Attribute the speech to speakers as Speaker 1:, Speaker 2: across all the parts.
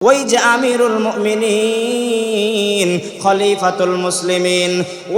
Speaker 1: ওই যে আমিরুল মুমিনিন খলিফাতুল মুসলিমিন,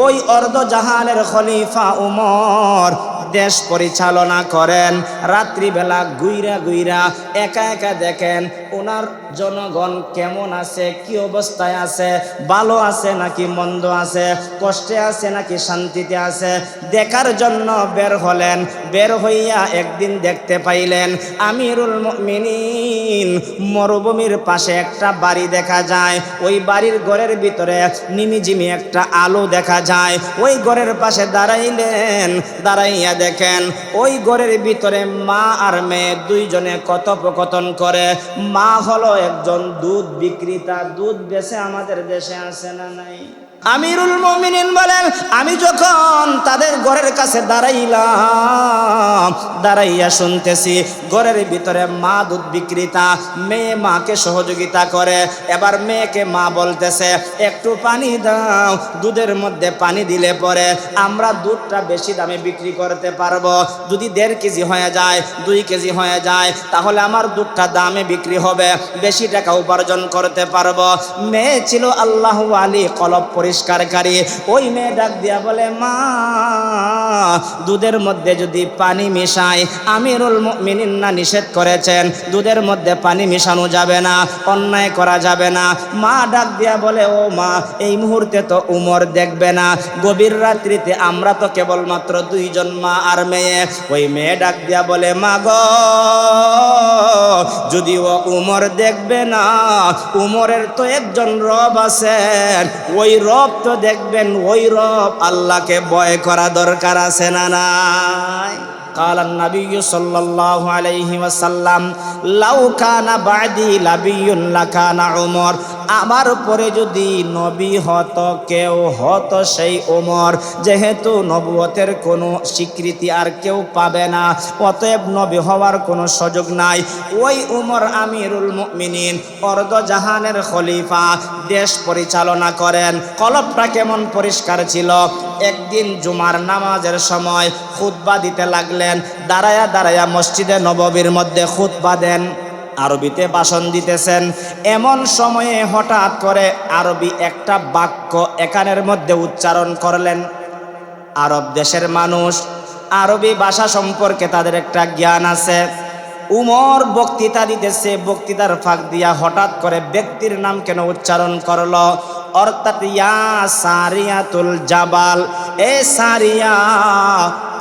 Speaker 1: ওই অর্ধ জাহানের খলিফা উমর দেশ পরিচালনা করেন। রাত্রিবেলা গুইরা গুইরা একা একা দেখেন ওনার জনগণ কেমন আছে, কি অবস্থায় আছে, ভালো আছে নাকি মন্দ আছে, কষ্টে আছে নাকি শান্তিতে আছে, দেখার জন্য বের হলেন। বের হইয়া একদিন দেখতে পাইলেন আমিরুল মুমিনিন মরুভূমির পাশে একটা বাড়ি দেখা যায়। ওই বাড়ির ঘরের ভিতরে নিমিজিমি একটা আলো দেখা যায়। ওই ঘরের পাশে দাঁড়াইলেন, দাঁড়াইয়া দেখেন ওই ঘরের ভিতরে মা আর মেয়ে দুইজনে কথোপকথন করে। মা হলো একজন দুধ বিক্রেতা, দুধ বেচে আমাদের দেশে আসে না নাই। আমিরুল মুমিনিন বলেন, আমি যখন তাদের ঘরের কাছে দাঁড়াইলাম, দাঁড়াইয়া শুনতেছি ঘরের ভিতরে মা দুধ বিক্রেতা, মেয়ে মাকে সহযোগিতা করে। এবার মেয়েকে মা বলতেছে একটু পানি দাও, দুধের মধ্যে পানি দিলে পরে আমরা দুধটা বেশি দামে বিক্রি করতে পারবো। যদি 1.5 কেজি হয়ে যায়, 2 কেজি হয়ে যায়, তাহলে আমার দুধটা দামে বিক্রি হবে, বেশি টাকা উপার্জন করতে পারবো। মেয়ে ছিল আল্লাহ ওয়ালি, কলব পরিষ্কারকারী। ওই মেয়ে ডাক দিয়া বলে, মা দুধের মধ্যে যদি পানি মিশাই, আমিরুল মুমিনিন না নিষেধ করেছেন দুধের মধ্যে পানি মিশানো যাবে না, অন্যায় করা যাবে না। মা ডাক দিয়া বলে, ও মা এই মুহূর্তে তো উমর দেখবে না, গভীর রাত্রিতে আমরা তো কেবলমাত্র 2 জন মা আর মেয়ে। ওই মেয়ে ডাক দিয়া বলে, মা গো যদি ও উমর দেখবে না, উমরের তো একজন রব আছেন, ওই রব তো দেখবেন, ওই রব আল্লাহকে ভয় করা দরকার আছে না নাই? قال النبي صلى الله عليه وسلم لو كان بعدي نبي لكان عمر, আমার পরে যদি নবী হতো কেউ হতো সেই ওমর। যেহেতু নবুয়তের কোনো স্বীকৃতি আর কেউ পাবে না, অতএব নবী হওয়ার কোনো সুযোগ নাই। ওই উমর আমিরুল মুমিনিন, অর্ধ জাহানের খলিফা, দেশ পরিচালনা করেন। কলবটা কেমন পরিষ্কার ছিল। একদিন জুমার নামাজের সময় খুতবা দিতে লাগলেন। দাঁড়ায়া দাঁড়ায়া মসজিদে নববীর মধ্যে খুতবা দেন, আরবিতে ভাষণ দিতেছেন। এমন সময়ে হঠাৎ করে আরবি একটা বাক্য এখানের মধ্যে উচ্চারণ করলেন। আরব দেশের মানুষ, আরবি ভাষা সম্পর্কে তাদের একটা জ্ঞান আছে। উমর বক্তৃতা দিতেছে, বক্তৃতার ফাঁক দিয়া হঠাৎ করে ব্যক্তির নাম কেন উচ্চারণ করলো, অর্থাৎ ইয়া সারিয়াতুল জাবাল, এ সারিয়া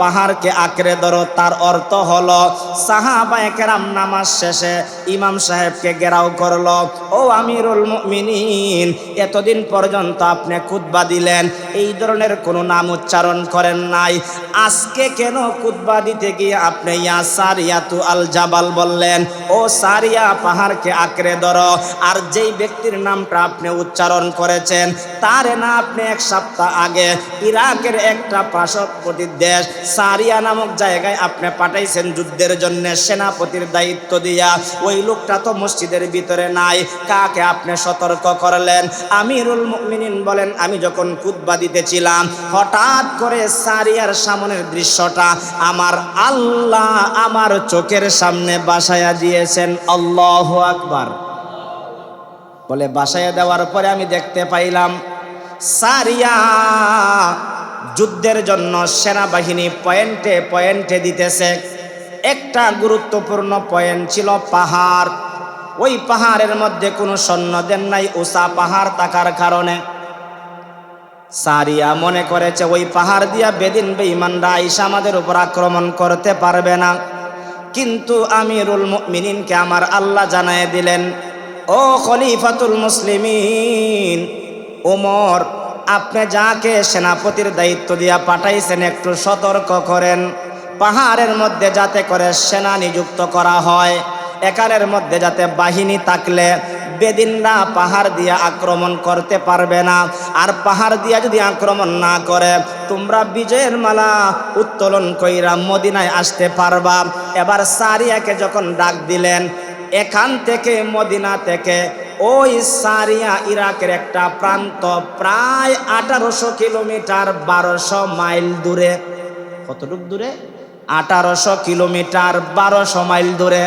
Speaker 1: পাহাড়কে আঁকড়ে ধরো। তার অর্থ হলো সাহাবায়ে কেরাম নামাজ শেষে ইমাম সাহেবকে ঘেরাও করলো, ও আমিরুল মুমিনিন এতদিন পর্যন্ত আপনি খুতবা দিলেন, এই ধরনের কোনো নাম উচ্চারণ করেন নাই, আজকে কেন খুতবা দিতে গিয়ে আপনি ইয়া সারিয়াতু আল জাবাল বললেন? ও সারিয়া পাহাড়কে আঁকড়ে ধরো। আর যেই ব্যক্তির নামটা আপনি উচ্চারণ করেছেন তারে না আপনি 1 সপ্তাহ আগে ইরাকের একটা পার্শ্ববর্তী দেশ সারিয়া নামক জায়গায় আপনি পাঠাইছেন যুদ্ধের জন্য সেনাপতির দায়িত্ব দিয়া। ওই লোকটা তো মসজিদের ভিতরে নাই, কাকে আপনি সতর্ক করলেন? আমিরুল মুমিনিন বলেন, আমি যখন খুতবা দিতেছিলাম হঠাৎ করে সারিয়ার সামনের দৃশ্যটা আমার আল্লাহ আমার চোখের সামনে বাসায়া দিয়েছেন। আল্লাহু আকবার বলে বাসায়া দেওয়ার পরে আমি দেখতে পাইলাম সারিয়া যুদ্ধের জন্য সেনাবাহিনী পয়েন্টে পয়েন্টে দিতেছে। একটা গুরুত্বপূর্ণ পয়েন্ট ছিল পাহাড়। ওই পাহাড়ের মধ্যে কোনো সৈন্য দেন নাই, উঁচা পাহাড় থাকার কারণে সারিয়া মনে করেছে ওই পাহাড় দিয়া বেদিন বেঈমানরা আইসা আমাদের উপর আক্রমণ করতে পারবে না। কিন্তু আমিরুল মুমিনিনকে আমার আল্লাহ জানায় দিলেন, ও খলিফাতুল মুসলিমিন ওমর, আপনি যাকে সেনাপতির দায়িত্ব দিয়া পাঠাইছেন একটু সতর্ক করেন, পাহাড়ের মধ্যে যাতে করে সেনা নিযুক্ত করা হয়, এখানের মধ্যে যাতে বাহিনী থাকলে বেদিনরা পাহাড় দিয়া আক্রমণ করতে পারবে না। আর পাহাড় দিয়া যদি আক্রমণ না করে তোমরা বিজয়ের মালা উত্তোলন কইরা মদিনায় আসতে পারবা। এবার সারিয়াকে যখন ডাক দিলেন, এখান থেকে মদিনা থেকে ওই সারিয়া ইরাকের একটা প্রান্ত প্রায় 1800 কিলোমিটার, 1200 মাইল দূরে। কতটুক দূরে? 1800 কিলোমিটার, 1200 মাইল দূরে।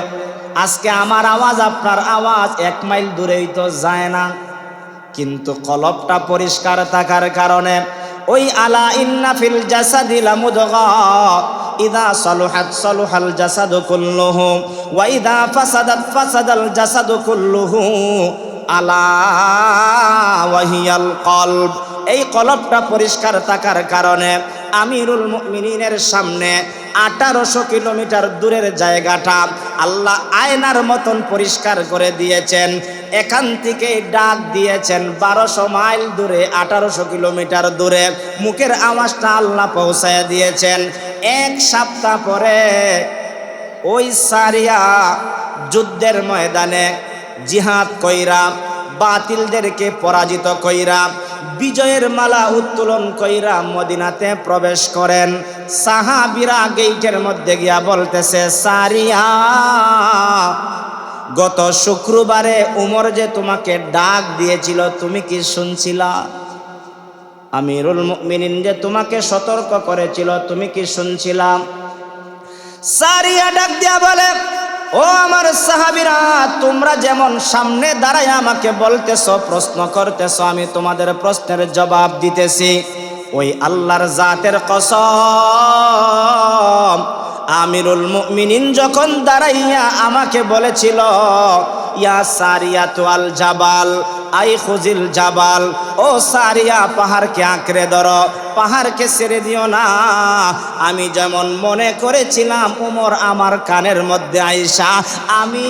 Speaker 1: আজকে আমার আওয়াজ আপনার আওয়াজ 1 মাইল দূরেই তো যায় না, কিন্তু কলবটা পরিষ্কার থাকার কারণে ওই আলা ইন্না ফিল জাসাদি লামুদগা ইদা সালুহাত সালুহাল জাসাদু কুল্লুহু ওয়া ইদা ফাসাদাত ফাসাদাল জাসাদু কুল্লুহু আলা ওয়াহিয়াল কলব। এই কলবটা পরিষ্কার থাকার কারণে আমিরুল মুমিনিনের সামনে 1800 কিলোমিটার দূরের জায়গাটা আল্লাহ আয়নার মতন পরিষ্কার করে দিয়েছেন। এখান থেকে ডাক দিয়েছেন 1200 মাইল দূরে, 1800 কিলোমিটার দূরে মুখের আওয়াজটা আল্লাহ পৌঁছায় দিয়েছেন। 1 সপ্তাহ পরে ওই সারিয়া যুদ্ধের ময়দানে জিহাদ কইরা বাতিলদেরকে পরাজিত কইরা বিজয়ের মালা উত্তোলন কইরা মদিনাতে প্রবেশ করেন। সাহাবীরা গেইটের মধ্যে গিয়া বলতেছে, সারিয়া, গত শুক্রবারে উমর যে তোমাকে ডাক দিয়েছিল তুমি কি শুনছিলা? আমিরুল মুমিনিন যে তোমাকে সতর্ক করেছিল তুমি কি শুনছিলা? সারিয়া ডাক দিয়া বলে, ও আমার সাহাবীরা, তোমরা যেমন সামনে দাঁড়ায় আমাকে বলতেছো, প্রশ্ন করতেছো, আমি তোমাদের প্রশ্নের জবাব দিতেছি। ওই আল্লাহর জাতের কসম, আমিরুল মুমিনিন যখন দাঁড়াইয়া আমাকে বলেছিল, ইয়া সারিয়াতু আল জাবাল আই খুজিল জাবাল, ও সারিয়া পাহাড়কে আঁকড়ে ধরো, পাহাড়কে ছেড়ে দিও না। আমি যেমন মনে করেছিলাম উমর আমার কানের মধ্যে আইসা আমি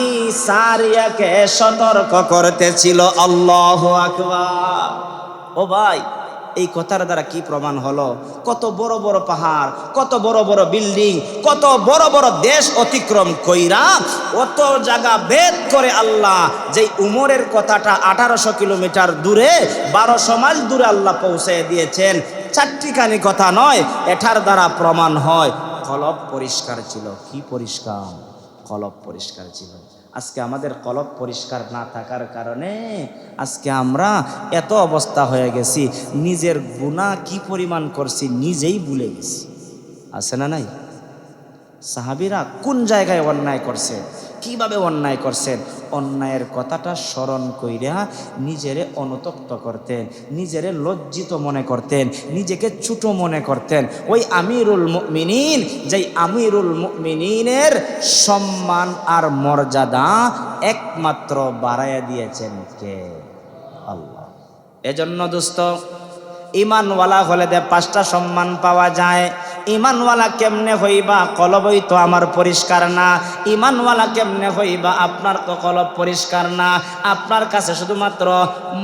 Speaker 1: সারিয়াকে সতর্ক করতেছিল। আল্লাহু আকবার। ও ভাই, এই কথার দ্বারা কি প্রমাণ হলো? কত বড় বড় পাহাড়, কত বড় বড় বিল্ডিং, কত বড় বড় দেশ অতিক্রম কইরা অত জায়গা ভেদ করে আল্লাহ যেই উমরের কথাটা 1800 কিলোমিটার দূরে 1200 মাইল দূরে আল্লাহ পৌঁছে দিয়েছেন। চারটিখানি কথা নয়, এটার দ্বারা প্রমাণ হয় কলব পরিষ্কার ছিল। কি পরিষ্কার? কলব পরিষ্কার ছিল। আজকে আমাদের কলব পরিষ্কার না থাকার কারণে আজকে আমরা এত অবস্থা হয়ে গেছি, নিজের গুনাহ কি পরিমাণ করছি নিজেই ভুলে গেছি। আছে না নাই? সাহাবীরা কোন জায়গায় অন্যায় করছে, কিভাবে অন্যায় করছেন, অন্যায়ের কথাটা স্মরণ কইরা নিজেরে অনুতপ্ত করতেন, নিজেরে লজ্জিত মনে করতেন, নিজেকে ছোট মনে করতেন। ওই আমিরুল মুমিনিন, যেই আমিরুল মুমিনিনের সম্মান আর মর্যাদা একমাত্র বাড়াইয়া দিয়েছেন কে? আল্লাহ। এজন্য দোস্ত, ইমানওয়ালা হলে 5টা সম্মান পাওয়া যায়। ইমানওয়ালা কেমনে হইবা? কলবই তো আমার পরিষ্কার না। ইমানওয়ালা কেমনে হইবা? আপনার তো কলব পরিষ্কার না। আপনার কাছে শুধুমাত্র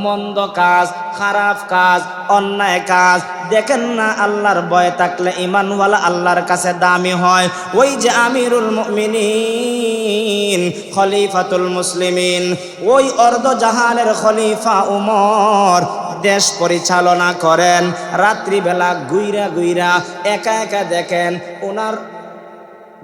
Speaker 1: মন্দ কাজ, খারাপ কাজ, অন্যায় কাজ। দেখেন না, আল্লাহর ভয় থাকলে ইমানওয়ালা আল্লাহর কাছে দামি হয়। ওই যে আমিরুল মুমিনিন, খলিফাতুল মুসলিমিন, ওই অর্ধজাহানের খলিফা উমর দেশ পরিচালনা করেন। রাত্রিবেলা গুইরা গুইরা একা একা দেখেন ওনার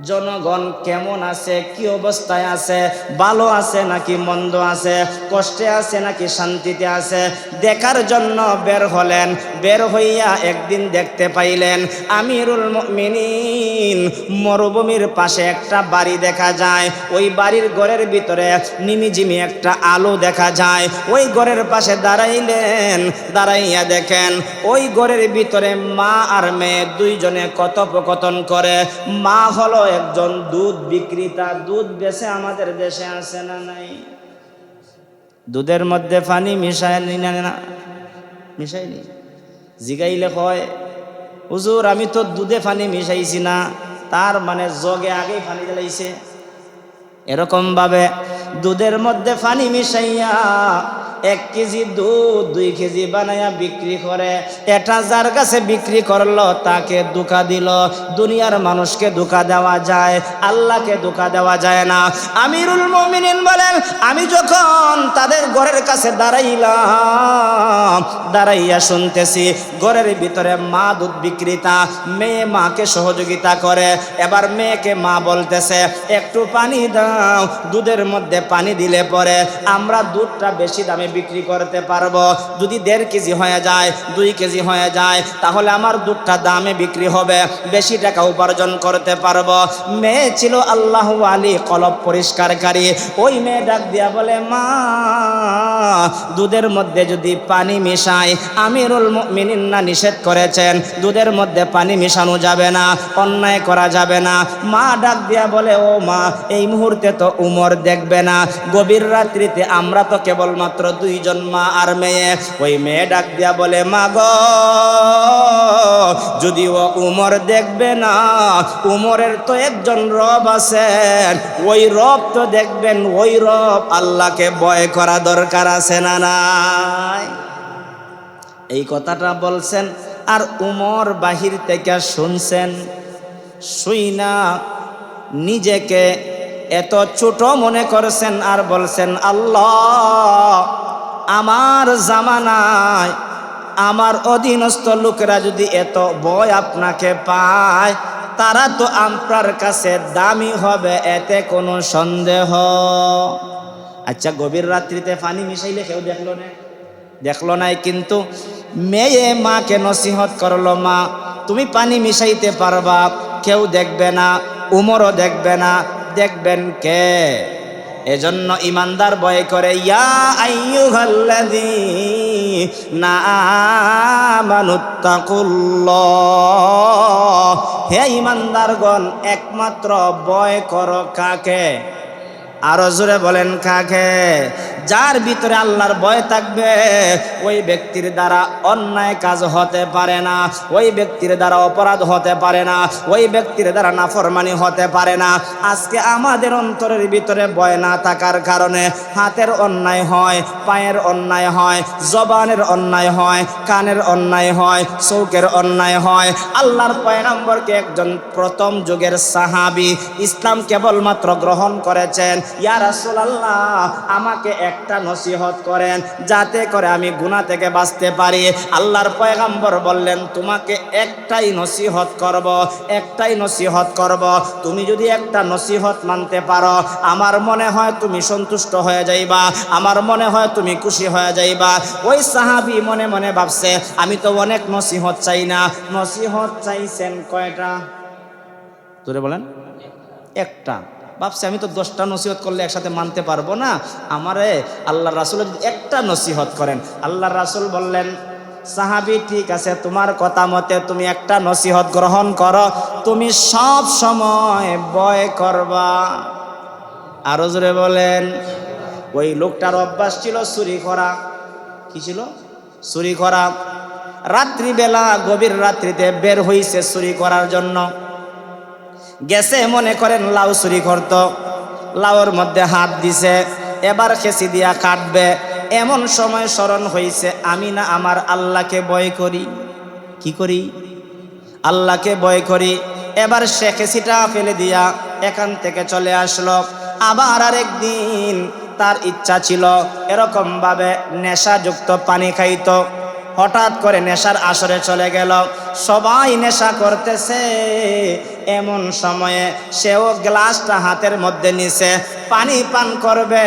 Speaker 1: জনগণ কেমন আছে, কি অবস্থায় আছে, ভালো আছে নাকি মন্দ আছে, কষ্টে আছে নাকি শান্তিতে আছে, দেখার জন্য বের হলেন। বের হইয়া একদিন দেখতে পাইলেন আমিরুল মুমিনিন মরুভূমির পাশে একটা বাড়ি দেখা যায়। ওই বাড়ির ঘরের ভিতরে নিমিজিমি একটা আলো দেখা যায়। ওই ঘরের পাশে দাঁড়াইলেন, দাঁড়াইয়া দেখেন ওই ঘরের ভিতরে মা আর মেয়ে দুইজনে কথোপকথন করে। মা হলো একজন দুধ বিক্রেতা, দুধ বেচে। আমাদের দেশে আছে না নাই? দুধের মধ্যে পানি মিশায় না, মিশাইনি। জিগাইলে কয়, হুজুর আমি তো দুধে পানি মিশাইছি না। তার মানে জগে আগেই পানি জ্বালাইছে। এরকম ভাবে দুধের মধ্যে পানি মিশাইয়া 1 কেজি দুধ 2 কেজি বানায়া বিক্রি করে। এটা যার কাছে বিক্রি করলো তাকে ধোঁকা দিল। দুনিয়ার মানুষকে ধোঁকা দেওয়া যায়, আল্লাহকে ধোঁকা দেওয়া যায় না। আমিরুল মুমিনিন বলেন, আমি যখন তাদের ঘরের কাছে দাঁড়াইলাম, দাঁড়াইয়া শুনতেছি ঘরের ভিতরে মা দুধ বিক্রেতা, মেয়ে মাকে সহযোগিতা করে। এবার মেয়েকে মা বলতেছে, একটু পানি দাও। দুধের মধ্যে পানি দিলে পরে আমরা দুধটা বেশি দামে বিক্রি করতে পারবো। যদি 1.5 কেজি হয়ে যায়, 2 কেজি হয়ে যায়, তাহলে আমার দুধটা দামে বিক্রি হবে, বেশি টাকা উপার্জন করতে পারবো। মেয়ে ছিল আল্লাহু আলী, কলব পরিষ্কারকারী। ওই মেয়ে ডাক দিয়া বলে, মা দুধের মধ্যে যদি পানি মিশাই, আমিরুল মুমিনিন না নিষেধ করেছেন দুধের মধ্যে পানি মিশানো যাবে না, অন্যায় করা যাবে না। মা ডাক দিয়া বলে, ও মা, এই মুহূর্তে তো উমর দেখবে না, গভীর রাত্রিতে আমরা তো কেবলমাত্র 2 জন, মা আর মেয়ে। ওই মেয়ে ডাক দিয়া বলে, মা গো, যদিও উমর দেখবে না, উমরের তো একজন রব আছেন, ওই রব তো দেখবেন, ওই রব আল্লাহকে ভয় করা দরকার আছে না নাই? এই কথাটা বলছেন, আর উমর বাহির থেকে শুনছেন। শুইনা নিজেকে এত ছোট মনে করছেন আর বলছেন, আল্লাহ, আমার জামানায় আমার অধীনস্থ লোকেরা যদি এত ভয় আপনাকে পায়, তারা তো আপনার কাছে দামি হবে, এতে কোনো সন্দেহ। আচ্ছা, গভীর রাত্রিতে পানি মিশাইলে কেউ দেখলো নাই, কিন্তু মেয়ে মাকে নসিহত করলো, মা তুমি পানি মিশাইতে পারবা, কেউ দেখবে না, উমরও দেখবে না, দেখবেন কে? এজন্য ইমানদার ভয় করে, ইয়া আইয়ুহাল্লাযীনা আমানুত্তাকুল্লাহ, হে ইমানদারগণ, একমাত্র ভয় করো কাকে? আরো জোরে বলেন, কাকে? যার ভিতরে আল্লাহর ভয় থাকবে, ওই ব্যক্তির দ্বারা অন্যায় কাজ হতে পারে না, ওই ব্যক্তির দ্বারা অপরাধ হতে পারে না, ওই ব্যক্তির দ্বারা নাফরমানি হতে পারে না। আজকে আমাদের অন্তরের ভিতরে ভয় না থাকার কারণে হাতের অন্যায় হয়, পায়ের অন্যায় হয়, জবানের অন্যায় হয়, কানের অন্যায় হয়, চৌকের অন্যায় হয়। আল্লাহর পয়গম্বরকে একজন প্রথম যুগের সাহাবী ইসলাম কেবলমাত্র গ্রহণ করেছেন। ইয়া রাসূলুল্লাহ, আমাকে একটা নসিহত করেন, যাতে করে আমি গুনাহ থেকে বাঁচতে পারি। আল্লাহর পয়গম্বর বললেন, তোমাকে একটাই নসিহত করব, একটাই নসিহত করব। তুমি যদি একটা নসিহত মানতে পারো, আমার মনে হয় তুমি সন্তুষ্ট হয়ে যাইবা, আমার মনে হয় তুমি খুশি হয়ে যাইবা। ওই সাহাবী মনে মনে ভাবছে, আমি তো অনেক নসিহত চাই না। নসিহত চাইছেন কয়টা? জোরে বলেন। একটা। ভাবছে, আমি তো 10টা নসিহত করলে একসাথে মানতে পারবো না, আমারে আল্লাহর রাসূল যদি একটা নসিহত করেন। আল্লাহর রাসূল বললেন, সাহাবী, ঠিক আছে, তোমার কথা মতে তুমি একটা নসিহত গ্রহণ করো, তুমি সব সময় ভয় করবা। আরো জোরে বলেন। ওই লোকটার অভ্যাস ছিল চুরি করা। কি ছিল? চুরি করা। রাত্রিবেলা, গভীর রাত্রিতে বের হইছে চুরি করার জন্য। গেছে, মনে করেন লাউ চুরি করত, লাউর মধ্যে হাত দিছে, এবার খেসি দিয়া কাটবে। এমন সময় স্মরণ হইছে, আমি না আমার আল্লাহকে ভয় করি। কি করি? আল্লাহকে ভয় করি। এবার সে খেসিটা ফেলে দিয়া এখান থেকে চলে আসলো। আবার আরেকদিন তার ইচ্ছা ছিল এরকম ভাবে নেশাযুক্ত পানি খাইতো। হঠাৎ করে নেশার আসরে চলে গেল, সবাই নেশা করতেছে, এমন সময়ে সেও গ্লাসটা হাতের মধ্যে নিছে, পানি পান করবে।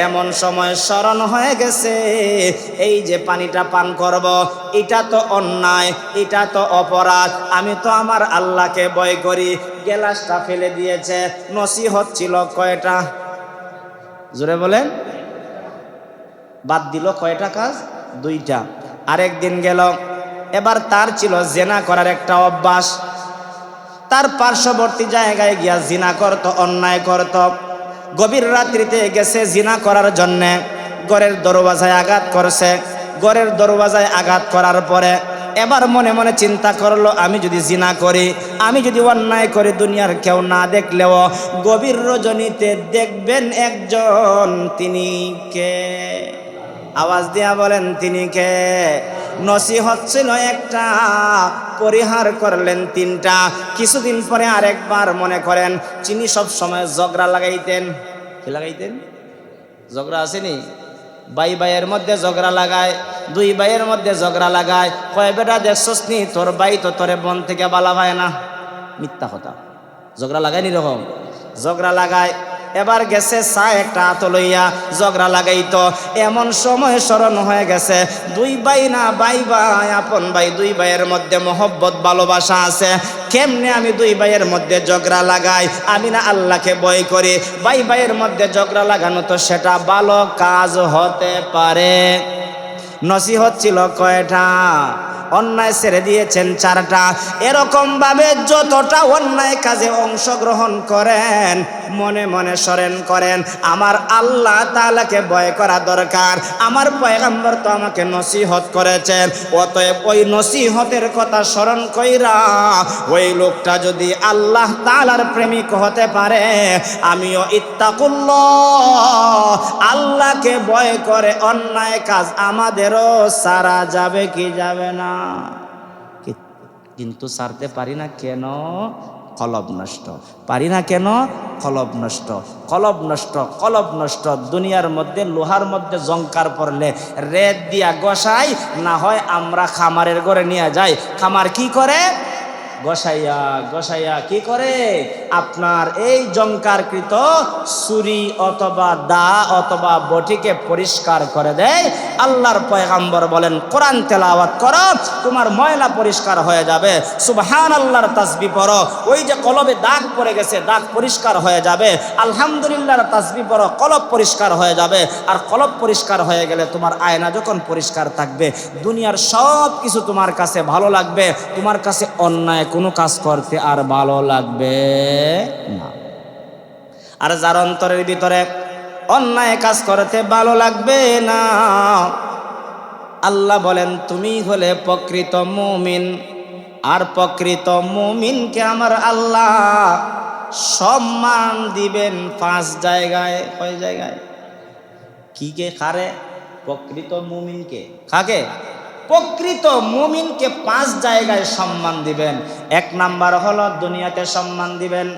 Speaker 1: এমন সময় স্মরণ হয়ে গেছে, এই যে পানিটা পান করব, এটা তো অন্যায়, এটা তো অপরাধ, আমি তো আমার আল্লাহকে ভয় করি। গ্লাসটা ফেলে দিয়েছে। নসিহত ছিল কয়টা? জোরে বলেন। বাদ দিল কয়টা কাজ? 2টা। আরেকদিন গেল, এবার তার ছিল জিনা করার একটা অভ্যাস। তার পার্শ্ববর্তী জায়গায় গিয়া জিনা করত, অন্যায় করত। গভীর রাত্রিতে গেছে জিনা করার জন্যে, ঘরের দরওয়াজায় আঘাত করছে। ঘরের দরওয়াজায় আঘাত করার পরে এবার মনে মনে চিন্তা করলো, আমি যদি জিনা করি, আমি যদি অন্যায় করি, দুনিয়ার কেউ না দেখলেও গভীর রজনীতে দেখবেন একজন। তিনি কে? আওয়াজ দিয়া বলেন, তিনি কে? নসিহত ছিল একটা, পরিহার করলেন 3টা। কিছুদিন পরে আরেকবার মনে করেন, চিনি সব সময় ঝগড়া লাগাইতেন। কি লাগাইতেন? ঝগড়া আসেনি? ভাই ভাইয়ের মধ্যে ঝগড়া লাগায়, 2 ভাইয়ের মধ্যে ঝগড়া লাগায়। কয়, বেটা দেখছস নি, তোর ভাই তো তোরে বন থেকে বালা ভাই না। মিথ্যা কথা। ঝগড়া লাগায় নি রকম ঝগড়া লাগায়। এবার গেছে চা একটা হাত লইয়া ঝগড়া লাগাইতো। এমন সময় স্মরণ হয়ে গেছে দুই ভাই না ভাই ভাই আপন ভাই, দুই ভাইয়ের মধ্যে মহব্বত ভালোবাসা আছে, কেমনে আমি দুই ভাইয়ের মধ্যে ঝগড়া লাগাই? আমি না আল্লাহকে ভয় করি, ভাই ভাইয়ের মধ্যে ঝগড়া লাগানো তো সেটা ভালো কাজ হতে পারে। নসিহত ছিল কয়টা? অন্যায় ছেড়ে দিয়েছেন 4টা। এরকম ভাবে যতটা অন্যায় কাজে অংশগ্রহণ করেন মনে মনে স্মরণ করেন আমার আল্লাহ তাআলাকে ভয় করা দরকার। আমার পয়গম্বর তো আমাকে নসিহত করেছেন, অতএব ওই নসিহতের কথা স্মরণ কইরা ওই লোকটা যদি আল্লাহ তাআলার প্রেমিক হতে পারে, আমিও ইত্তাকুল্লাহ আল্লাহকে ভয় করে অন্যায় কাজ আমাদেরও সারা যাবে কি যাবে না? কিন্তু ছাড়তে পারি না কেন? কলব নষ্ট। পারি না কেন? কলব নষ্ট, কলব নষ্ট, কলব নষ্ট। দুনিয়ার মধ্যে লোহার মধ্যে জংকার পড়লে রেত দিয়া গসাই, না হয় আমরা খামারের ঘরে নিয়ে যাই। খামার কি করে? গসাইয়া গসাইয়া কি করে? আপনার এই জংকারকৃত ছুরি অথবা দা অথবা বটিকে পরিষ্কার করে দেয়। আল্লাহর পয়গম্বর বলেন কোরআন তেলাওয়াত করো, তোমার ময়লা পরিষ্কার হয়ে যাবে। সুবহানাল্লাহর তাসবিহ পড়ো, ওই যে কলবে দাগ পড়ে গেছে দাগ পরিষ্কার হয়ে যাবে। আলহামদুলিল্লাহর তাসবিহ পড়ো, কলব পরিষ্কার হয়ে যাবে। আর কলব পরিষ্কার হয়ে গেলে তোমার আয়না যখন পরিষ্কার থাকবে, দুনিয়ার সব কিছু তোমার কাছে ভালো লাগবে। তোমার কাছে অন্যায় কোনো কাজ করতে আর ভালো লাগবে না। আর যার অন্তরের ভিতরে অন্যায় কাজ করতে ভালো লাগবে না, আল্লাহ বলেন তুমি হলে প্রকৃত মুমিন। আর প্রকৃত মুমিনকে আমার আল্লাহ সম্মান দিবেন 5 জায়গায়। কয় জায়গায়? কি কে খারে? প্রকৃত মুমিনকে খাকে? প্রকৃত মুমিনকে 5 জায়গায় সম্মান দিবেন। 1 নাম্বার হলো দুনিয়াতে সম্মান দিবেন।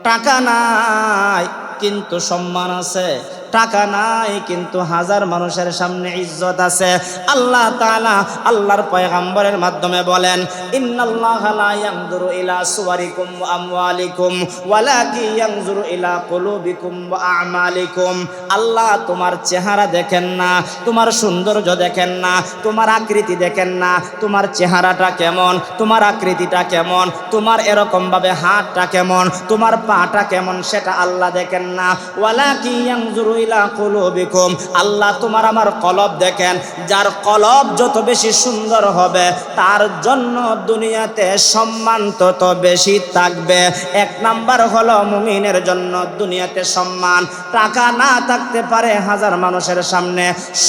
Speaker 1: টাকা নাই কিন্তু সম্মান আছে, টাকা নাই কিন্তু হাজার মানুষের সামনে ইজ্জত আছে। আল্লাহ তাআলা আল্লাহর পয়গম্বরের মাধ্যমে বলেন ইন্নাল্লাহা লা ইয়ানজুরু ইলা সুওয়ারিকুম ওয়া আমওয়ালিকুম ওয়ালাকিন ইয়ানজুরু ইলা কুলুবিকুম ওয়া আমালিকুম। আল্লাহ তোমার চেহারা দেখেন না, তোমার সৌন্দর্য দেখেন না, তোমার আকৃতি দেখেন না, তোমার চেহারাটা কেমন, তোমার আকৃতিটা কেমন, তোমার এরকম ভাবে হাতটা কেমন, তোমার পাটা কেমন সেটা আল্লাহ দেখেন না। ওয়ালাকিন ইয়ানজুরু ইলা কুলুবিকুম, আল্লাহ তোমার আমার কলব দেখেন। যার কলব যত বেশি সুন্দর হবে তার জন্য দুনিয়াতে সম্মান তত বেশি থাকবে। 1 নাম্বার হলো মুমিনের জন্য দুনিয়াতে সম্মান। টাকা না থাকতে পারে হাজার মানুষের সামনে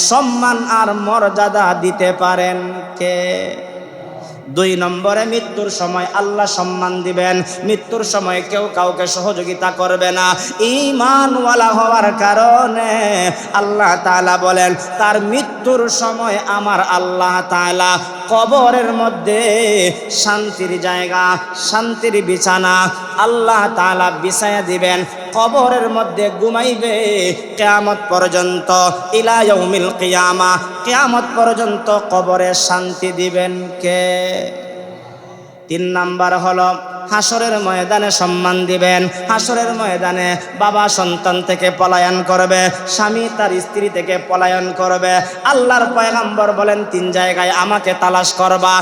Speaker 1: সম্মান আর মর্যাদা দিতে পারেন কে? 2 নম্বরে মৃত্যুর সময় আল্লাহ সম্মান দিবেন। মৃত্যুর সময় কেউ কাউকে সহযোগিতা করবে না। ঈমানওয়ালা হওয়ার কারণে আল্লাহ তাআলা বলেন তার মৃত্যুর সময় আমার আল্লাহ তাআলা কবরের মধ্যে শান্তির জায়গা, শান্তির বিছানা আল্লাহ তাআলা বিছায়া দিবেন। কবরের মধ্যে ঘুমাইবে কিয়ামত পর্যন্ত, ইলা ইয়াউমিল কিয়ামা, কিয়ামত পর্যন্ত কবরে শান্তি দিবেন কে? 3 নাম্বার হলো হাসরের ময়দানে সম্মান দিবেন। হাসরের ময়দানে বাবা সন্তান থেকে পলায়ন করবে, স্বামী তার স্ত্রী থেকে পলায়ন করবে। আল্লাহর পয়গম্বর বলেন 3 জায়গায় আমাকে তালাশ করবা।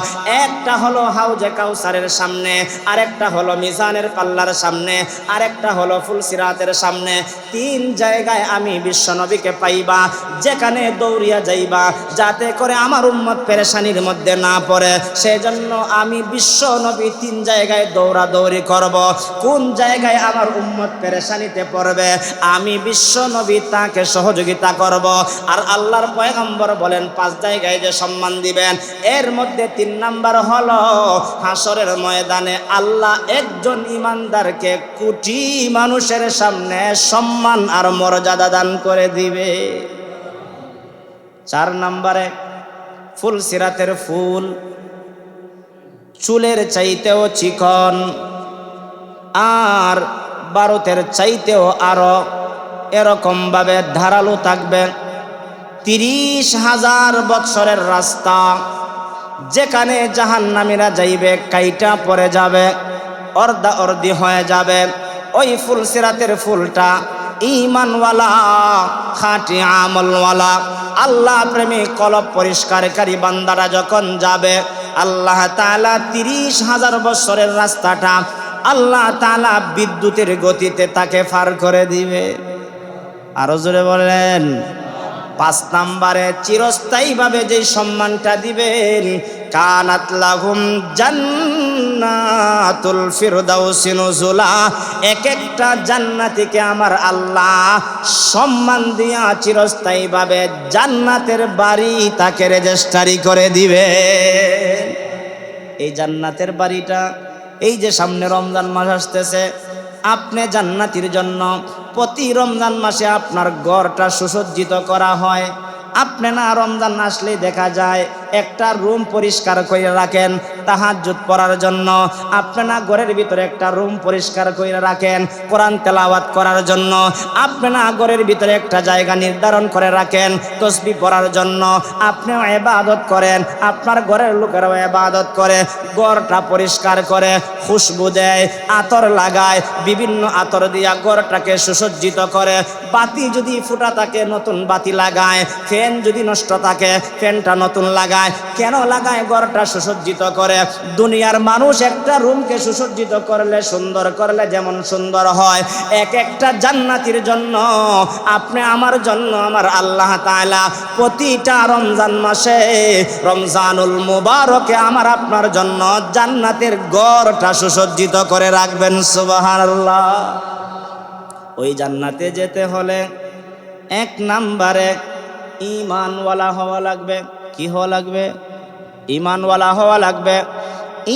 Speaker 1: একটা হলো হাউজে কাউসারের সামনে, আরেকটা হলো মিজানের পাল্লার সামনে, আরেকটা হলো ফুলসিরাতের সামনে। 3 জায়গায় আমি বিশ্বনবীকে পাইবা, যেখানে দৌড়িয়া যাইবা যাতে করে আমার উম্মত পেরেশানির মধ্যে না পড়ে। সেজন্য আমি বিশ্বনবী 3 জায়গায় দৌড়াদৌড়ি করব। কোন জায়গায় আমার উম্মত পেরেশানিতে পড়বে আমি বিশ্বনবী তাকে সহযোগিতা করব। আর আল্লাহর পয়গম্বর বলেন 5 জায়গায় যে সম্মান দিবেন, এর মধ্যে 3 নাম্বার হলো হাসরের ময়দানে আল্লাহ একজন ইমানদারকে কোটি মানুষের সামনে সম্মান আর মর্যাদা দান করে দিবে। 4 নাম্বারে ফুলসিরাতের ফুল চুলের চাইতেও চিকন আর ভারতের চাইতেও আরো এরকম ভাবে ধারালো থাকবে। 30,000 বৎসরের রাস্তা, যেখানে জাহান্নামীরা যাইবে কাইটা পড়ে যাবে, অর্ধা অর্ধি হয়ে যাবে। ওই ফুলসিরাতের ফুলটা ঈমানওয়ালা, খাঁটি আমলওয়ালা, আল্লাহ প্রেমিক কলব পরিষ্কারকারী বান্দারা যখন যাবে, আল্লাহ তাআলা 30,000 বছরের রাস্তাটা আল্লাহ তাআলা বিদ্যুতের গতিতে তাকে পার করে দিবে। আরো জোরে বলেন। 5 নম্বরে চিরস্থায়ীভাবে যে সম্মানটা দিবেন, কানাত লাহুম জান্নাতুল ফিরদাউসি নুজুলা, এক একটা জান্নাতীকে আমার আল্লাহ সম্মান দিয়া চিরস্থায়ীভাবে জান্নাতের বাড়ি তাকে রেজিস্ট্রি করে দিবে। এই জান্নাতের বাড়িটা, এই যে সামনে রমজান মাস আসতেছে, আপনি জান্নাতীর জন্য প্রতি রমজান মাসে আপনার ঘরটা সুসজ্জিত করা হয়। আপনি না রমজান আসলেই দেখা যায় একটা রুম পরিষ্কার করে রাখেন তাহাজ্জুদ পড়ার জন্য, আপনি না ঘরের ভিতরে একটা রুম পরিষ্কার করে রাখেন কোরআন তেলাওয়াত করার জন্য, আপনি না ঘরের ভিতরে একটা জায়গা নির্ধারণ করে রাখেন তাসবিহ পড়ার জন্য, আপনিও ইবাদত করেন, আপনার ঘরের লোকেরাও ইবাদত করে, ঘরটা পরিষ্কার করে, খুশবু দেয়, আতর লাগায়, বিভিন্ন আতর দিয়া ঘরটাকে সুসজ্জিত করে, বাতি যদি ফুটা থাকে নতুন বাতি লাগায়, ফ্যান যদি নষ্ট থাকে ফ্যানটা নতুন লাগায়। কেন লাগায়? ঘরটা সুসজ্জিত করে। দুনিয়ার মানুষ একটা রুমকে সুসজ্জিত করলে, সুন্দর করলে যেমন সুন্দর হয়, এক একটা জান্নাতীর জন্য, আপনি আমার জন্য আমার আল্লাহ তাআলা প্রতিটা রমজান মাসে, রমজানুল মুবারকে আমার আপনার জন্য জান্নাতের ঘরটা সুসজ্জিত করে রাখবেন। সুবহানাল্লাহ। ওই জান্নাতে যেতে হলে 1 নম্বরে ঈমানওয়ালা হওয়া লাগবে। কি হওয়া লাগবে? ঈমানওয়ালা হওয়া লাগবে।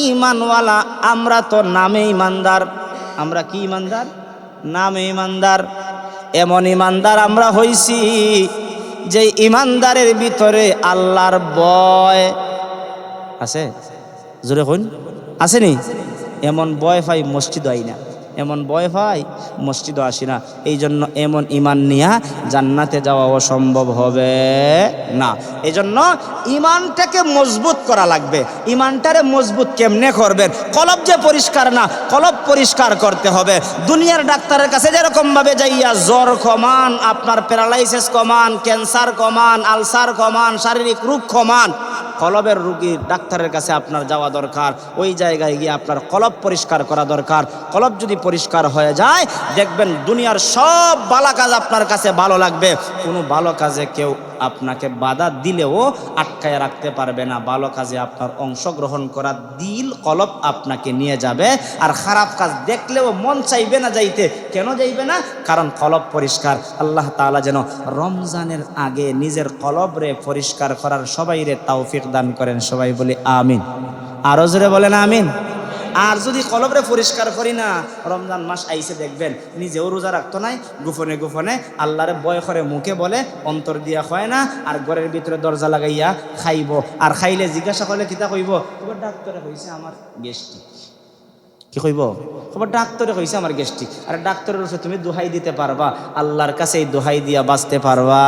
Speaker 1: ঈমানওয়ালা, আমরা তো নামে ঈমানদার। আমরা কি ঈমানদার? নামে ঈমানদার। এমন ঈমানদার আমরা হইছি যে ঈমানদারের ভিতরে আল্লাহর ভয় আছে। জোরে কইন, আসেনি? এমন ভয় পাই মসজিদ হয় না, এমন ভয় পাই মসজিদও আসি না। এই জন্য এমন ঈমান নিয়া জান্নাতে যাওয়া অসম্ভব হবে না। এই জন্য ঈমানটাকে মজবুত করা লাগবে। ঈমানটারে মজবুত কেমনে করবেন? কলব যে পরিষ্কার না, কলব পরিষ্কার করতে হবে। দুনিয়ার ডাক্তারের কাছে যেরকমভাবে যাইয়া জ্বর কমান, আপনার প্যারালাইসিস কমান, ক্যান্সার কমান, আলসার কমান, শারীরিক রোগ কমান, কলবের রোগীর ডাক্তারের কাছে আপনার যাওয়া দরকার। ওই জায়গায় গিয়ে আপনার কলব পরিষ্কার করা দরকার। কলব যদি পরিষ্কার হয়ে যায়, দেখবেন দুনিয়ার সব ভালো কাজ আপনার কাছে ভালো লাগবে। কোনো ভালো কাজে কেউ আপনাকে বাধা দিলেও আটকায় রাখতে পারবে না। ভালো কাজে আপনার অংশগ্রহণ করা দিল, কলব আপনাকে নিয়ে যাবে। আর খারাপ কাজ দেখলেও মন চাইবে না যাইতে। কেন যাইবে না? কারণ কলব পরিষ্কার। আল্লাহ তাআলা যেন রমজানের আগে নিজের কলবরে পরিষ্কার করার সবাইরে তৌফিক দান করেন। সবাই বলি আমিন। আরো জোরে বলেন আমিন। আর যদি কলবরে পরিষ্কার করি না, রমজান মাস আইসে দেখবেন নিজেও রোজা রাখতো নাই, গোপনে গোপনে আল্লাহরে ভয় করে মুখে বলে, অন্তর দিয়া হয় না, আর ঘরের ভিতরে দরজা লাগাইয়া খাইব। আর খাইলে জিজ্ঞাসা করলে কিতা কইব? খবর ডাক্তারে কইছে আমার গ্যাস্ট্রিক। কি কইব? খবর ডাক্তারে কইছে আমার গ্যাস্ট্রিক। আর ডাক্তারের ওষুধ তুমি দোহাই দিতে পারবা? আল্লাহর কাছে এই দোহাই দিয়া বাঁচতে পারবা?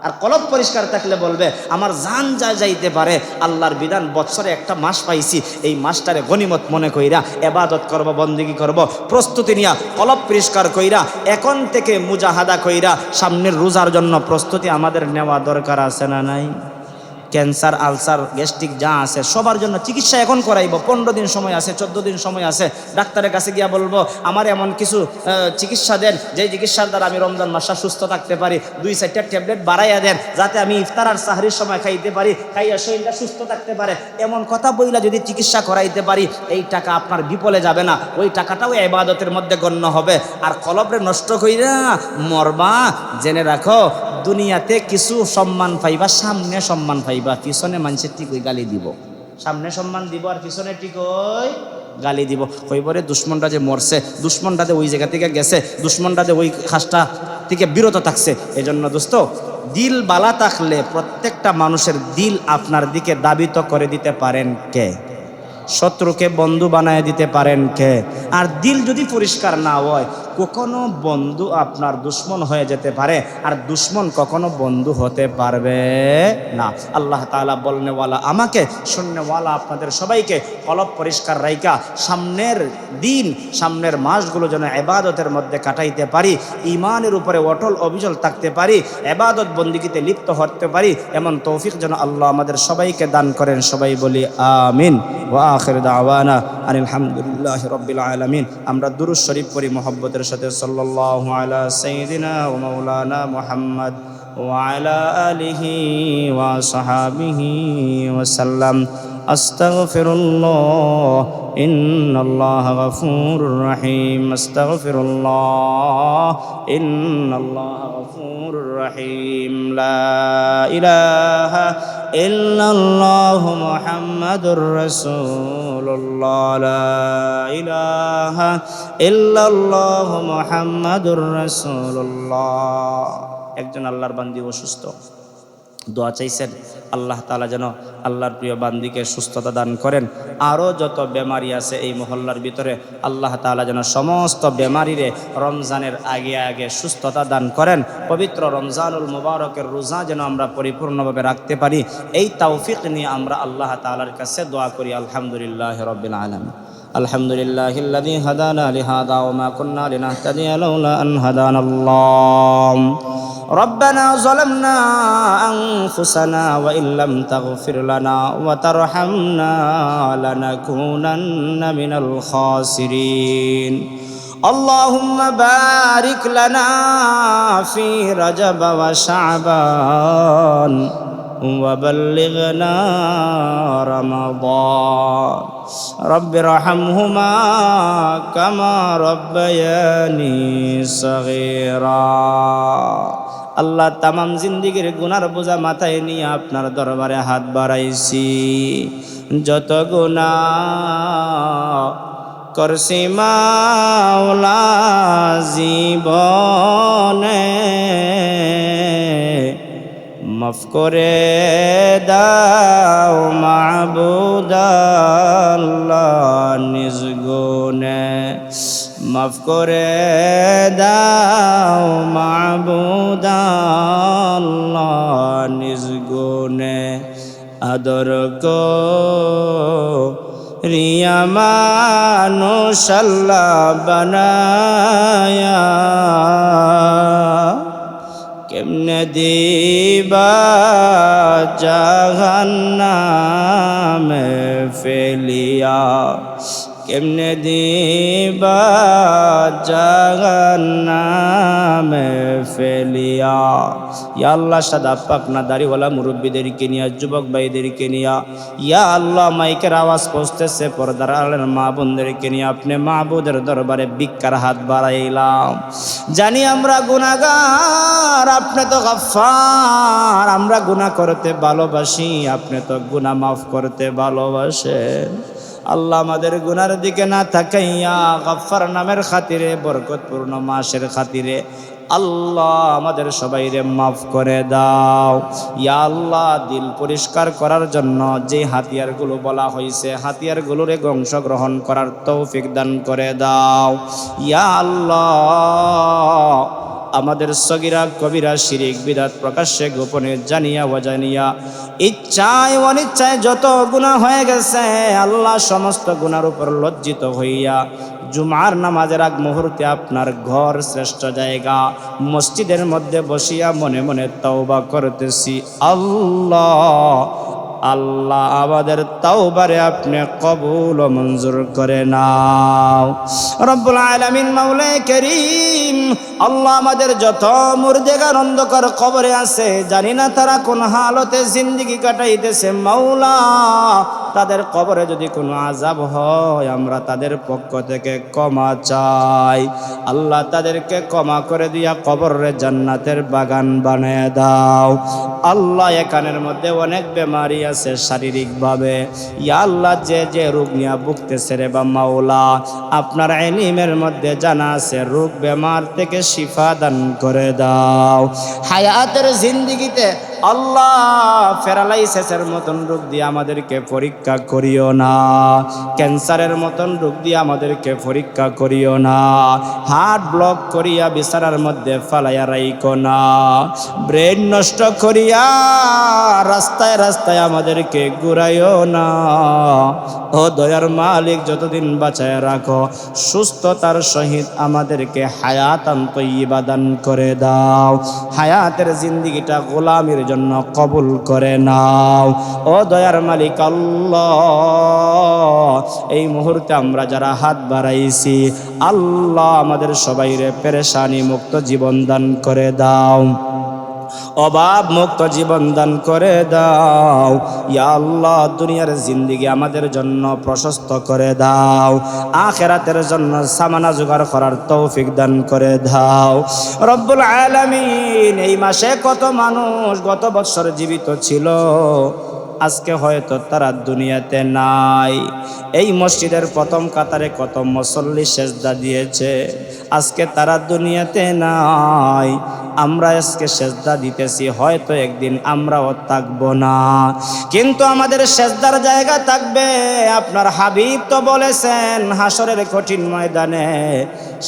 Speaker 1: আর কলব পরিষ্কার থাকলে বলবে আমার জান যা যাইতে পারে, আল্লাহর বিধান বৎসরে একটা মাস পাইছি, এই মাসটারে গনিমত মনে কইরা ইবাদত করব, বন্দেগী করব, প্রস্তুতি নিয়া কলব পরিষ্কার কইরা এখন থেকে মুজাহাদা কইরা সামনের রোজার জন্য প্রস্তুতি আমাদের নেওয়া দরকার আছে না নাই? ক্যান্সার, আলসার, গ্যাস্ট্রিক যা আছে সবার জন্য চিকিৎসা এখন করাইব। 15 দিন সময় আছে, 14 দিন সময় আছে। ডাক্তারের কাছে গিয়া বলবো আমার এমন কিছু চিকিৎসা দেন, যে চিকিৎসার দ্বারা আমি রমজান মাসটা সুস্থ থাকতে পারি। 2-4টা ট্যাবলেট বাড়াইয়া দেন, যাতে আমি ইফতার আর সাহরির সময় খাইতে পারি, খাইয়া শরীরটা সুস্থ থাকতে পারে। এমন কথা বইলা যদি চিকিৎসা করাইতে পারি, এই টাকা আপনার বিপলে যাবে না, ওই টাকাটাও ইবাদতের মধ্যে গণ্য হবে। আর কলবরে নষ্ট কইরা মরবা, জেনে রাখো দুনিয়াতে কিছু সম্মান পাইবা, সামনে সম্মান পাইবা, পিছনে মানুষের ঠিকই গালি দিব। সামনে সম্মান দিব আর পিছনে ঠিকই গালি দিব। কইবরে দুশ্মনটা যে মরছে, দুশ্মনটা যে ওই জায়গা থেকে গেছে, দুশ্মনটা যে ওই খাসটা থেকে বিরত থাকছে। এই জন্য দোস্ত, দিল বালা থাকলে প্রত্যেকটা মানুষের দিল আপনার দিকে দাবিত করে দিতে পারেন কে? শত্রুকে বন্ধু বানায় দিতে পারেন কে? আর দিল যদি পরিষ্কার না হয়, কখনো বন্ধু আপনার দুশ্মন হয়ে যেতে পারে, আর দুশ্মন কখনো বন্ধু হতে পারবে না। আল্লাহ তাআলা বলনেওয়ালা আমাকে, শুননেওয়ালা আপনাদের সবাইকে কলব পরিষ্কার রাইকা সামনের দিন, সামনের মাসগুলো যেন ইবাদতের মধ্যে কাটাইতে পারি, ঈমানের উপরে অটল অবিচল থাকতে পারি, ইবাদত বন্দেগীতে লিপ্ত হতে পারি, এমন তৌফিক যেন আল্লাহ আমাদের সবাইকে দান করেন। সবাই বলি আমিন। ওয়া আখির দাওয়ানা আনিল হামদুলিল্লাহি রাব্বিল আলামিন। আমরা দুরূদ শরীফ পড়ি মুহাব্বতের সাথে, সাল্লাল্লাহু আলা সাইয়্যিদিনা ওয়া মাওলানা মুহাম্মদ ওয়া আলা আলিহি ওয়া সাহাবিহি ওয়া সাল্লাম। আস্তাগফিরুল্লাহ ইন্নাল্লাহা গফুরুর রহিম। আস্তাগফিরুল্লাহ ইন্নাল্লাহা গফুরুর রহিম। লা ইলাহা ইল্লাল্লাহু মুহাম্মাদুর রাসূলুল্লাহ। লা ইলাহা ইল্লাল্লাহু মুহাম্মাদুর রাসূলুল্লাহ। একজন আল্লাহর বান্দী অসুস্থ, দোয়া চাইছেন আল্লাহ তাআলা যেন আল্লাহর প্রিয় বান্দিকে সুস্থতা দান করেন। আরও যত বেমারি আছে এই মহল্লার ভিতরে আল্লাহ তাআলা যেন সমস্ত বেমারিরে রমজানের আগে আগে সুস্থতা দান করেন। পবিত্র রমজানুল মুবারকের রোজা যেন আমরা পরিপূর্ণভাবে রাখতে পারি, এই তৌফিক নিয়ে আমরা আল্লাহ তাআলার কাছে দোয়া করি। আলহামদুলিল্লাহি রাব্বিল আলামিন। আলহামদুলিল্লাহিল্লাযী হাদানা লিহাদা ওয়া মা কুন্না লিনাহতাদিয়া লাউলা আন হাদানাল্লাহ। ربنا ظلمنا أنفسنا وإن لم تغفر لنا وترحمنا لنكونن من الخاسرين اللهم بارك لنا في رجب وشعبان وبلغنا رمضان رب ارحمهما كما ربياني صغيرا। আল্লাহ তামাম জিন্দিগির গুনার বোঝা মাথায় নিয়ে আপনার দরবারে হাত বাড়াইছি। যত গুনাহ করছি মাওলা জীবনে, মাফ করে দাও মাবুদ আল্লাহ নিজ গুণে, মাফ করে দাও মাবুদ আল্লাহ নিজ গুণে। আদর করিয়া মানুষ আল্লাহ বানায়া, কেমনে দিবা জাহান্নামে ফেলিয়া, কেমনে দিবা জাহান্নামে ফেলিয়া। ইয়া আল্লাহ সাদা পাকনা দাড়িওয়ালা মুরব্বীদেরকে নিয়া, যুবক ভাইদেরকে নিয়া, ইয়া আল্লাহ মাইকের আওয়াজ পৌঁছতেছে পর্দার আড়ালের মা বোনদেরকে নিয়ে আপনি মাহবুদের দরবারে ভিক্ষার হাত বাড়াইলাম। জানি আমরা গুনাহগার, আপনি তো গফফার, আমরা গুনাহ করতে ভালোবাসি, আপনি তো গুনাহ মাফ করতে ভালোবাসেন। আল্লাহ আমাদের গুনার দিকে না তাকাইয়া গফফার নামের খাতিরে, বরকতপূর্ণ মাসের খাতিরে আল্লাহ আমাদের সবাইরে মাফ করে দাও। ইয়া আল্লাহ দিল পরিষ্কার করার জন্য যে হাতিয়ারগুলো বলা হয়েছে, হাতিয়ারগুলোরে অংশগ্রহণ করার তৌফিক দান করে দাও। ইয়া আল্লাহ আমাদের সগীরা কবিরা শিরিক বিদআত প্রকাশ্যে গোপনে জানিয়া অজানিয়া, ইচ্ছায় অনিচ্ছায় যত গুনাহ হয়ে গেছে আল্লাহ সমস্ত গুনার উপর লজ্জিত হইয়া জুমার নামাজের আগ মুহূর্তে আপনার ঘর শ্রেষ্ঠ জায়গা মসজিদের মধ্যে বসিয়া মনে মনে তওবা করতেছি। আল্লাহ আল্লাহ আমাদের তাওবারে আপনি কবুল ও মঞ্জুর করে নাও। রব্বুল আলামিন মাওলায়ে কারীম, আল্লাহ আমাদের যত মুর্দেগার অন্ধকার কবরে আছে, জানি না তারা কোন হালতে জিন্দেগি কাটাইতেছে, মাওলা তাদের কবরে যদি কোনো আযাব হয় আমরা তাদের পক্ষ থেকে ক্ষমা চাই। আল্লাহ তাদেরকে ক্ষমা করে দিয়া কবরে জান্নাতের বাগান বানিয়ে দাও। আল্লাহ এখানের মধ্যে অনেক বেমারি আছে শারীরিকভাবে, ইয়া আল্লাহ যে যে রোগ নিয়ে ভুগতেছে রে বা মাওলা আপনার ইলমের মধ্যে জানা আছে, রোগ বেমার থেকে শিফা দান করে দাও। হায়াতের জিন্দেগিতে আল্লাহ প্যারালাইসিসের মতন রোগ দিয়ে আমাদেরকে পরীক্ষা করিও না, ক্যান্সারের মতন রোগ দিয়ে আমাদেরকে পরীক্ষা করিও না, হার্ট ব্লক করিয়া বিছানার মধ্যে ফালাইয়া রাইকো না, ব্রেন নষ্ট করিয়া রাস্তায় রাস্তায় আমাদেরকে ঘুরাইও না। ও দয়ার মালিক, যতদিন বাঁচায় রাখো সুস্থতার সহিত আমাদেরকে হায়াতান তয়্যিবা দান করে দাও, হায়াতের জিন্দেগিটা গোলামির জন্য কবুল করে নাও। ও দয়ার মালিক আল্লাহ, এই মুহূর্তে আমরা যারা হাত বাড়াইছি আল্লাহ আমাদের সবাইরে পেরেশানি মুক্ত জীবন দান করে দাও, অভাব মুক্ত জীবন দান করে দাও। ইয়া আল্লাহ, দুনিয়ার জিন্দেগি আমাদের জন্য প্রশস্ত করে দাও, আখিরাতের জন্য সামানা জোগাড় করার তৌফিক দান করে দাও রব্বুল আলামিন। এই মাসে কত মানুষ গত বছর জীবিত ছিল, আজকে হয়তো তারা দুনিয়াতে নাই। এই মসজিদের প্রথম কাতারে কত মুসল্লি সেজদা দিয়েছে, আজকে তারা দুনিয়াতে নাই। আমরা আজকে সেজদা দিতেছি, হয়তো একদিন আমরাও থাকবো না, কিন্তু আমাদের সেজদার জায়গা থাকবে। আপনার হাবিব তো বলেছেন হাসরের কঠিন ময়দানে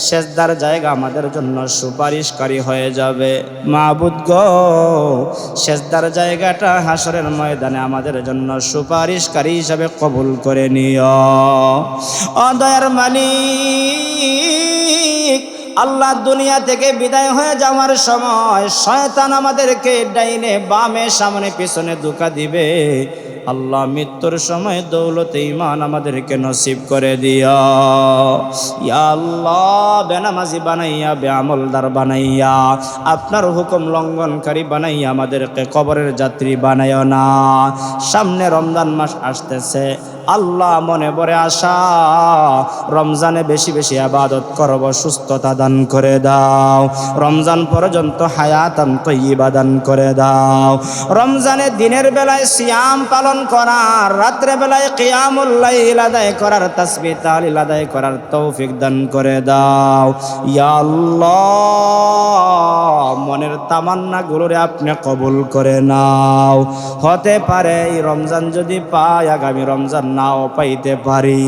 Speaker 1: সেজদার জায়গা আমাদের জন্য সুপারিশকারী হয়ে যাবে। মাবুদ গো, সেজদার জায়গাটা হাসরের ময়দানে আমাদের জন্য সুপারিশকারী হিসাবে কবুল করে নিও। ও দয়ার মালিক আল্লাহ, দুনিয়া থেকে বিদায় হয়ে যাওয়ার সময় শয়তান আমাদেরকে ডাইনে বামে সামনে পিছনে ধোঁকা দিবে। আল্লাহ, মৃত্যুর সময় দৌলতে ঈমান আমাদেরকে নসিব করে দিও। ইয়া আল্লাহ, বেনামাজি বানাইয়া বেআমলদার বানাইয়া আপনার হুকুম লঙ্ঘনকারী বানাইয়া আমাদেরকে কবরের যাত্রী বানাইও না। সামনে রমজান মাস আসতেছে আল্লাহ, মনে ভরে আশা রমজানে বেশি বেশি ইবাদত করব, সুস্থতা দান করে দাও। রমজান পর্যন্ত হায়াতান তয়্যিবা দান করে দাও। রমজানে দিনের বেলায় সিয়াম পালন করার, রাত্রে বেলায় কিয়ামুল লাইল আদায় করার, তাসবিহ তাহলিল আদায় করার তৌফিক দান করে দাও। ইয়া আল্লাহ, মনের তামান্না গুলোরে আপনি কবুল করে নাও। হতে পারে এই রমজান যদি পাই, আগামী রমজান নাও পাইতে পারি।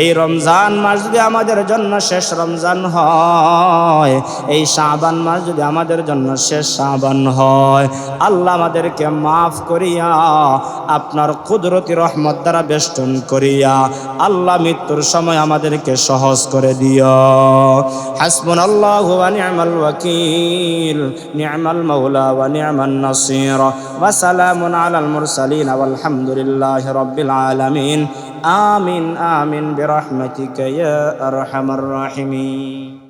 Speaker 1: এই রমজান মাস যদি আমাদের জন্য শেষ রমজান হয়, এই শাবান মাস যদি আমাদের জন্য শেষ শাবান হয়, আল্লাহ আমাদেরকে মাফ করিয়া আপনার কুদরতি রহমত দ্বারা বেষ্টন করিয়া আল্লাহ মৃত্যুর সময় আমাদেরকে সহজ করে দিও। হাসবুনাল্লাহু ওয়া নি'মাল ওয়াকিল, নি'মাল মাওলা ওয়া নি'মান নাসির, ওয়া সালামুন আলাল মুরসালিন ওয়ালহামদুলিল্লাহি রাব্বিল আলামিন। আমিন আমিন বিরহমাতিকা ইয়া আরহামার রাহিমিন।